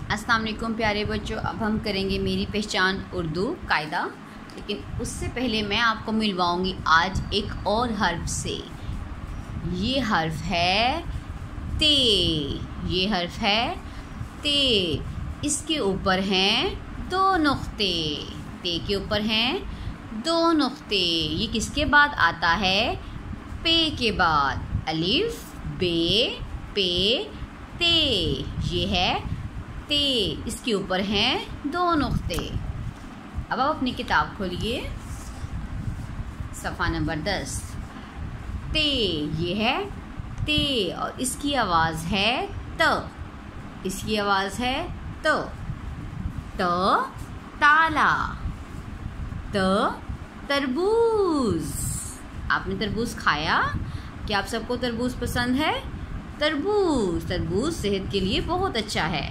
अस्सलाम वालेकुम प्यारे बच्चों। अब हम करेंगे मेरी पहचान उर्दू कायदा, लेकिन उससे पहले मैं आपको मिलवाऊंगी आज एक और हर्फ से। ये हर्फ है ते। ये हर्फ है ते। इसके ऊपर हैं दो नुक्ते। ते के ऊपर हैं दो नुक्ते। ये किसके बाद आता है? पे के बाद। अलिफ बे पे ते। ये है ते। इसके ऊपर हैं दो नुक्ते। अब आप अपनी किताब खोलिए, सफ़ा नंबर 10। ते, ये है ते और इसकी आवाज़ है त। इसकी आवाज़ है त। त ताला। त तरबूज। आपने तरबूज खाया? क्या आप सबको तरबूज पसंद है? तरबूज सेहत के लिए बहुत अच्छा है।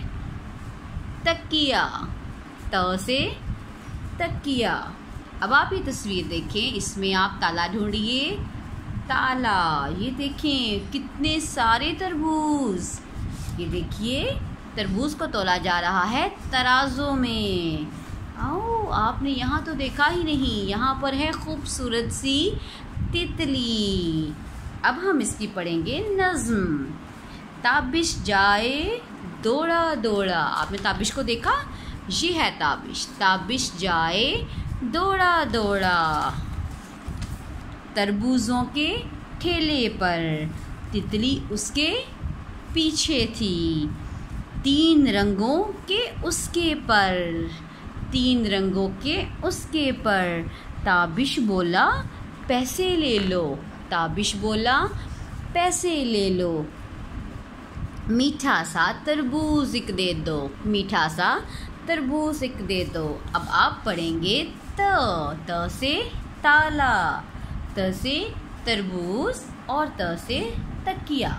तकिया। त से तकिया। अब आप ये तस्वीर देखें, इसमें आप ताला ढूंढिए। ताला, ये देखें कितने सारे तरबूज। ये देखिए तरबूज को तोला जा रहा है तराजू में। आओ, आपने यहाँ तो देखा ही नहीं, यहाँ पर है खूबसूरत सी तितली। अब हम इसकी पढ़ेंगे नज़्म। ताबिश जाए दौड़ा दौड़ा। आपने ताबिश को देखा? ये है ताबिश। ताबिश जाए दौड़ा दौड़ा तरबूजों के ठेले पर, तितली उसके पीछे थी। तीन रंगों के उसके पर, तीन रंगों के उसके पर। ताबिश बोला पैसे ले लो। ताबिश बोला पैसे ले लो। मीठा सा तरबूज एक दे दो। मीठा सा तरबूज एक दे दो। अब आप पढ़ेंगे त से ताला, त से तरबूज और त से तकिया।